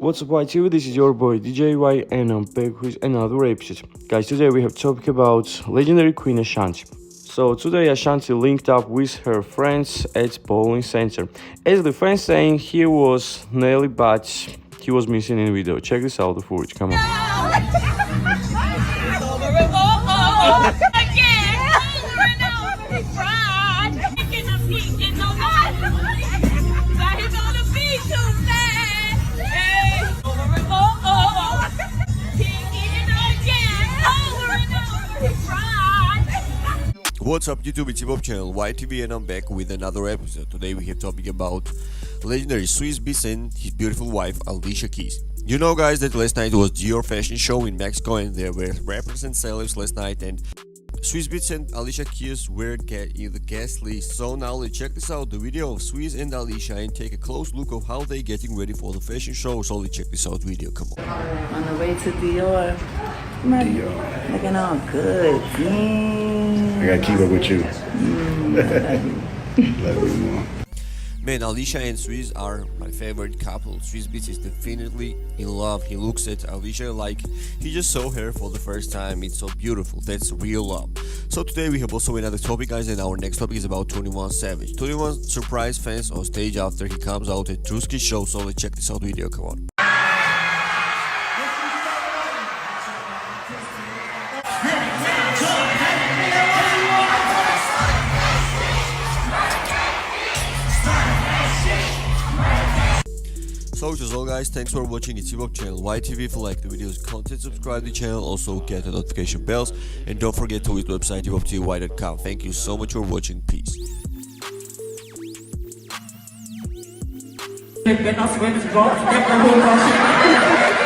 What's up, YTV? This is your boy DJ Y, and I'm back with another episode. Guys, today we have topic about legendary Queen Ashanti. So today Ashanti linked up with her friends at bowling center. As the fans saying, here was Nelly, but he was missing in the video. Check this out, the footage. Come on. What's up YouTube, it's your channel YTV and I'm back with another episode. Today we have talking about legendary Swiss Beats and his beautiful wife Alicia Keys. You know guys that last night was Dior fashion show in Mexico and there were rappers and celebs last night, and Swiss Beats and Alicia Keys were in the guest list. So now let's check this out, the video of Swiss and Alicia, and take a close look of how they getting ready for the fashion show. So let's check this out video, come on. On the way to Dior. Dior. Looking all good. I gotta keep up with you. Love you more. Man, Alicia and Swiss are my favorite couple. Swiss Beats is definitely in love. He looks at Alicia like he just saw her for the first time. It's so beautiful. That's real love. So today we have also another topic, guys, and our next topic is about 21 Savage. 21 surprised fans on stage after he comes out at Truski's show. So let's check this out video, come on. So which is all guys, thanks for watching. It's your channel YTV. If you like the video's content, subscribe to the channel, also get the notification bells, and don't forget to visit the website hipopty.com. Thank you so much for watching, peace. Get us when it's gone, get the whole